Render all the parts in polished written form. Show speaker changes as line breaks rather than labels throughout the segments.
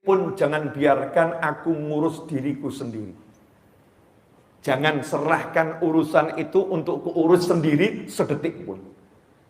pun jangan biarkan aku ngurus diriku sendiri. Jangan serahkan urusan itu untuk keurus sendiri sedetik pun.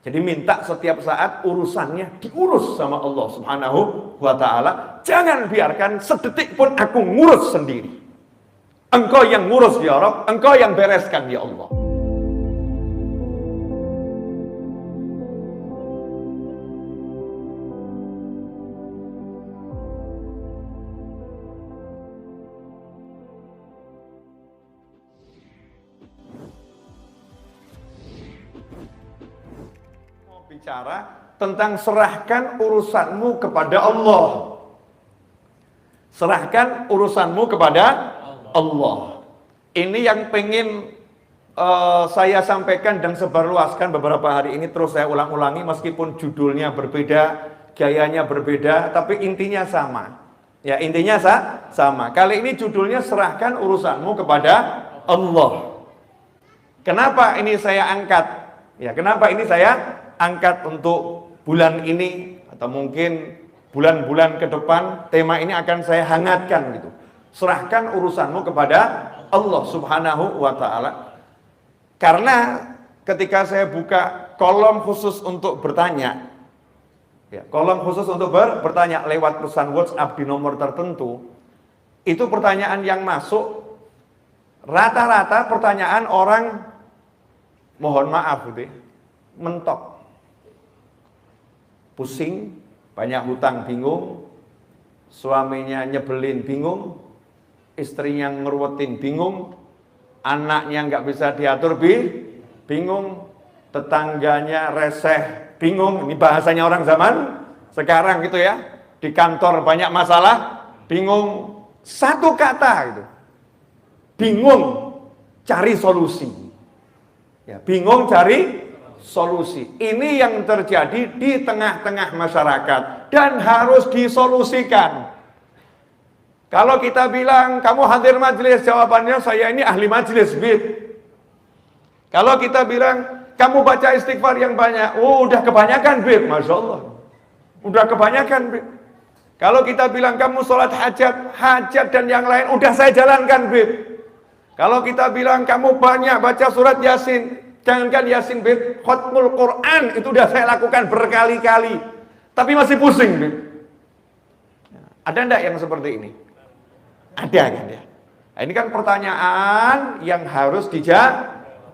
Jadi minta setiap saat urusannya diurus sama Allah Subhanahu wa ta'ala. Jangan biarkan sedetik pun aku ngurus sendiri. Engkau yang ngurus ya Rabb, engkau yang bereskan ya Allah. Bicara tentang serahkan urusanmu kepada Allah. Serahkan urusanmu kepada Allah. Ini yang pengen saya sampaikan dan sebarluaskan beberapa hari ini, terus saya ulang-ulangi meskipun judulnya berbeda, gayanya berbeda, tapi intinya sama. Ya, intinya sama. Kali ini judulnya serahkan urusanmu kepada Allah. Kenapa ini saya angkat? Ya, kenapa ini saya angkat untuk bulan ini atau mungkin bulan-bulan ke depan, tema ini akan saya hangatkan gitu. Serahkan urusanmu kepada Allah Subhanahu wa ta'ala. Karena ketika saya buka kolom khusus untuk bertanya, ya, kolom khusus untuk bertanya lewat pesan WhatsApp di nomor tertentu, itu pertanyaan yang masuk rata-rata pertanyaan orang, mohon maaf gitu, mentok. Pusing, banyak hutang bingung, suaminya nyebelin bingung, istrinya ngeruwetin bingung, anaknya nggak bisa diatur bingung, tetangganya reseh bingung. Ini bahasanya orang zaman sekarang gitu ya. Di kantor banyak masalah, bingung. Satu kata gitu, bingung cari solusi. Ya, bingung cari solusi. Ini yang terjadi di tengah-tengah masyarakat dan harus disolusikan. Kalau kita bilang kamu hadir majelis, jawabannya saya ini ahli majelis, Bib. Kalau kita bilang kamu baca istighfar yang banyak, oh udah kebanyakan, Bib. Masya Allah, udah kebanyakan, Bib. Kalau kita bilang kamu sholat hajat dan yang lain, udah saya jalankan, Bib. Kalau kita bilang kamu banyak baca surat Yasin, jangankan Yasin, Bib, khatmul Quran itu udah saya lakukan berkali-kali, tapi masih pusing, Bib. Ada enggak yang seperti ini? Ada kan ya? Nah, ini kan pertanyaan yang harus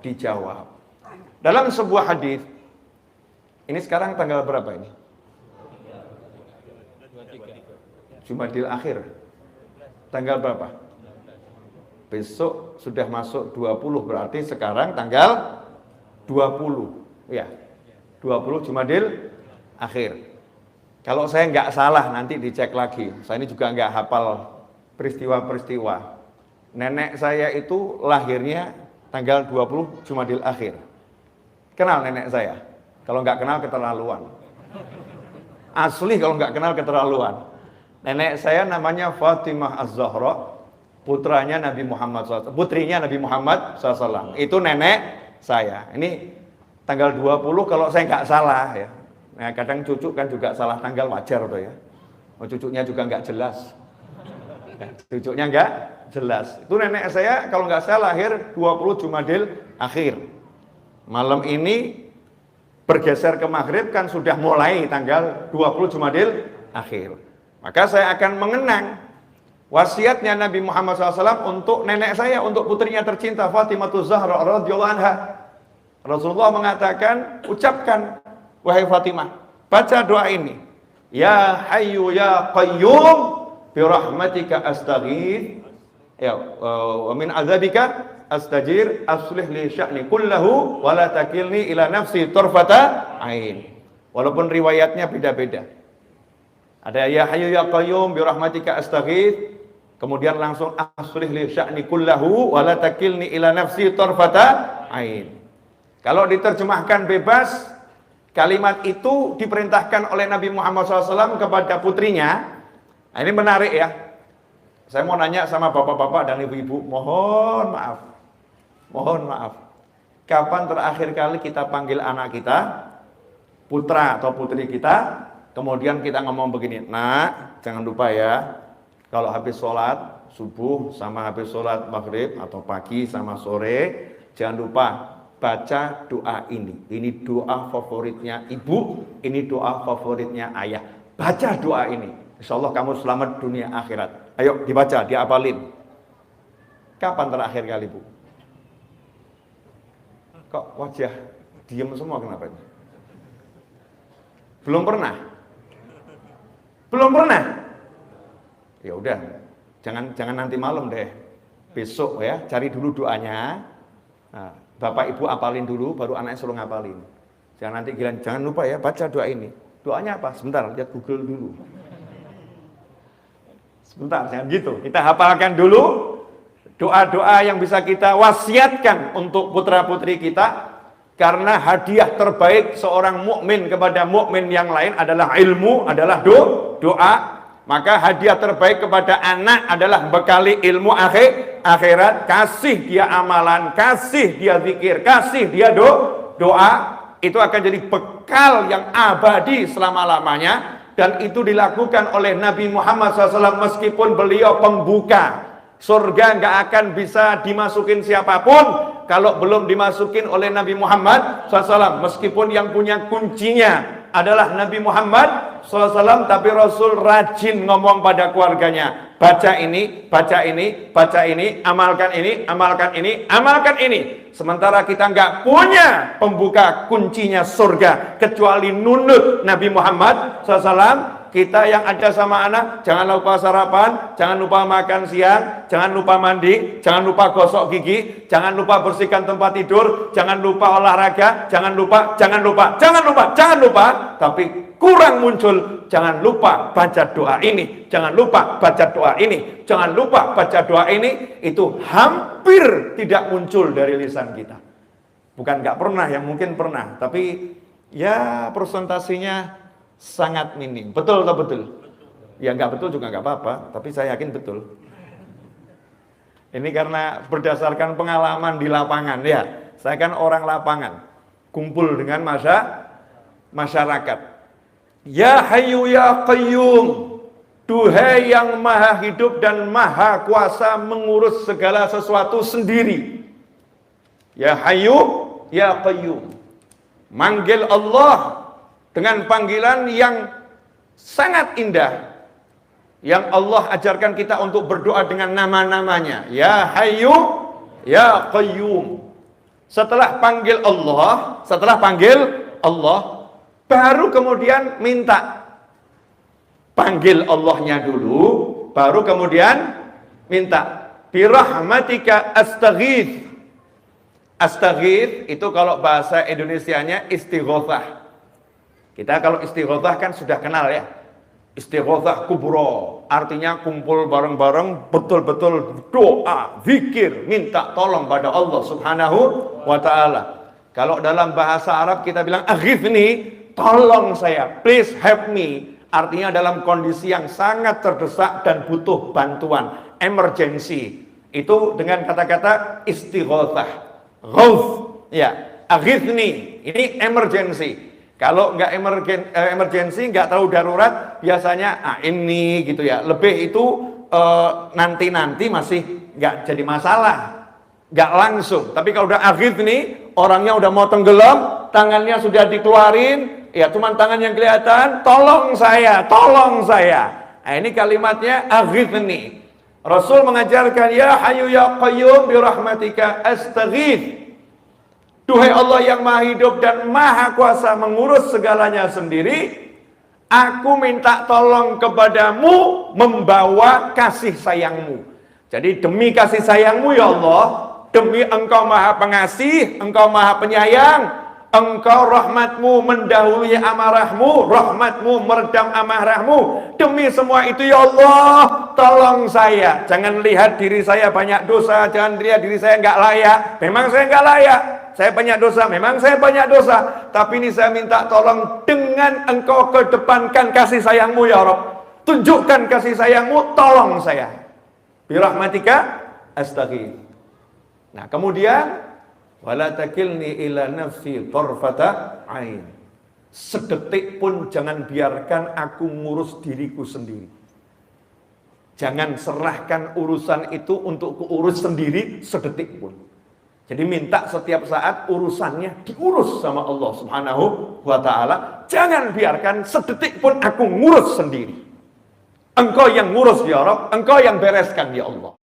dijawab. Dalam sebuah hadis, ini sekarang tanggal berapa ini? Jumadil akhir. Tanggal berapa? Besok sudah masuk 20, berarti sekarang tanggal 20, ya, 20 Jumadil akhir. Kalau saya nggak salah nanti dicek lagi. Saya ini juga nggak hafal peristiwa-peristiwa. Nenek saya itu lahirnya tanggal 20 Jumadil akhir. Kenal nenek saya? Kalau nggak kenal keterlaluan. Asli kalau nggak kenal keterlaluan. Nenek saya namanya Fatimah Az-Zahra, putranya Nabi Muhammad SAW, putrinya Nabi Muhammad SAW. Itu nenek saya. Ini tanggal 20 kalau saya nggak salah ya. Nah, kadang cucu kan juga salah tanggal, wajar tuh ya. Oh, cucunya juga nggak jelas. Cucunya nggak jelas. Itu nenek saya kalau nggak salah lahir 20 Jumadil akhir. Malam ini bergeser ke maghrib kan sudah mulai tanggal 20 Jumadil akhir. Maka saya akan mengenang wasiatnya Nabi Muhammad SAW untuk nenek saya, untuk putrinya tercinta Fatimah Az-Zahra radhiyallahu anha. Rasulullah mengatakan, ucapkan wahai Fatimah, baca doa ini. Ya Hayyu ya Qayyum bi rahmatika astaghith, ya wa min azabika astajir, aslih li sya'ni kullahu wa la takilni ila nafsi tarfata ain. Walaupun riwayatnya beda-beda. Ada ya Hayyu ya Qayyum bi rahmatika astaghith, kemudian langsung aslih li sya'ni kullahu wa la takilni ila nafsi tarfata ain. Kalau diterjemahkan bebas, kalimat itu diperintahkan oleh Nabi Muhammad SAW kepada putrinya. Nah, ini menarik ya. Saya mau nanya sama bapak-bapak dan ibu-ibu, mohon maaf. Kapan terakhir kali kita panggil anak kita, putra atau putri kita, kemudian kita ngomong begini, nak, jangan lupa ya, Kalau habis sholat subuh sama habis sholat maghrib atau pagi sama sore, jangan lupa baca doa ini. Ini doa favoritnya ibu, ini doa favoritnya ayah. Baca doa ini, insya Allah kamu selamat dunia akhirat. Ayo dibaca, diapalin. Kapan terakhir kali Bu? Kok wajah diam semua, kenapa ini? Belum pernah? Belum pernah? Ya udah, jangan nanti malam deh. Besok ya, cari dulu doanya. Nah, Bapak Ibu apalin dulu, baru anaknya suruh ngapalin. Jangan nanti gila, jangan lupa ya baca doa ini. Doanya apa? Sebentar, lihat Google dulu. Sebentar, jangan gitu. Kita hafalkan dulu doa-doa yang bisa kita wasiatkan untuk putra-putri kita. Karena hadiah terbaik seorang mukmin kepada mukmin yang lain adalah ilmu, adalah doa. Maka hadiah terbaik kepada anak adalah bekali ilmu akhirat. Kasih dia amalan, kasih dia zikir, kasih dia doa. Itu akan jadi bekal yang abadi selama-lamanya. Dan itu dilakukan oleh Nabi Muhammad SAW meskipun beliau pembuka. Surga nggak akan bisa dimasukin siapapun kalau belum dimasukin oleh Nabi Muhammad SAW. Meskipun yang punya kuncinya adalah Nabi Muhammad SAW, tapi Rasul rajin ngomong pada keluarganya, baca ini, baca ini, baca ini, amalkan ini, amalkan ini, amalkan ini. Sementara kita nggak punya pembuka kuncinya surga kecuali nunut Nabi Muhammad SAW. Kita yang ada sama anak, jangan lupa sarapan, jangan lupa makan siang, jangan lupa mandi, jangan lupa gosok gigi, jangan lupa bersihkan tempat tidur, jangan lupa olahraga, jangan lupa, tapi kurang muncul, jangan lupa baca doa ini, jangan lupa baca doa ini, jangan lupa baca doa ini, itu hampir tidak muncul dari lisan kita. Bukan nggak pernah, yang mungkin pernah, tapi ya presentasinya sangat minim. Betul atau betul? Ya nggak betul juga nggak apa-apa, tapi saya yakin betul. Ini karena berdasarkan pengalaman di lapangan ya. Saya kan orang lapangan, kumpul dengan masyarakat. Ya Hayyu Ya Qayyum, duhai yang maha hidup dan maha kuasa mengurus segala sesuatu sendiri. Ya Hayyu Ya Qayyum, manggil Allah dengan panggilan yang sangat indah, yang Allah ajarkan kita untuk berdoa dengan nama-namanya. Ya Hayyu Ya Qayyum. Setelah panggil Allah, baru kemudian minta. Panggil Allahnya dulu, baru kemudian minta. Birahmatika astaghith. Astaghith itu kalau bahasa Indonesianya istighothah. Kita kalau istighothah kan sudah kenal ya. Istighothah kubro, artinya kumpul bareng-bareng, betul-betul doa, zikir, minta tolong pada Allah Subhanahu wa ta'ala. Kalau dalam bahasa Arab kita bilang aghithni, tolong saya, please help me. Artinya dalam kondisi yang sangat terdesak dan butuh bantuan, emergency. Itu dengan kata-kata istighothah, ghauth, ya, aghithni, ini emergency. Kalau nggak emergency, nggak tahu darurat, biasanya ini gitu ya. Lebih itu nanti masih nggak jadi masalah, nggak langsung. Tapi kalau udah akhir nih, orangnya udah mau tenggelam, tangannya sudah dikeluarin, ya cuman tangan yang kelihatan, tolong saya, tolong saya. Nah, ini kalimatnya akhir nih. Rasul mengajarkan, ya Hayyu Ya Qayyum birahmatika astaghith. Duhai Allah yang maha hidup dan maha kuasa mengurus segalanya sendiri, aku minta tolong kepadamu membawa kasih sayangmu. Jadi demi kasih sayangmu ya Allah, demi engkau maha pengasih, engkau maha penyayang, engkau rahmatmu mendahului amarahmu, rahmatmu meredam amarahmu. Demi semua itu ya Allah, tolong saya. Jangan lihat diri saya banyak dosa, jangan lihat diri saya nggak layak. Memang saya nggak layak. Saya banyak dosa, memang saya banyak dosa. Tapi ini saya minta tolong dengan engkau kedepankan kasih sayangmu ya Rabb. Tunjukkan kasih sayangmu, tolong saya. Birahmatika astaghith. Nah kemudian, wala takilni ila nafsi tarfata ain. Sedetik pun jangan biarkan aku ngurus diriku sendiri. Jangan serahkan urusan itu untuk keurus sendiri sedetik pun. Jadi minta setiap saat urusannya diurus sama Allah Subhanahu wa ta'ala. Jangan biarkan sedetik pun aku ngurus sendiri. Engkau yang ngurus ya Rabb, engkau yang bereskan ya Allah.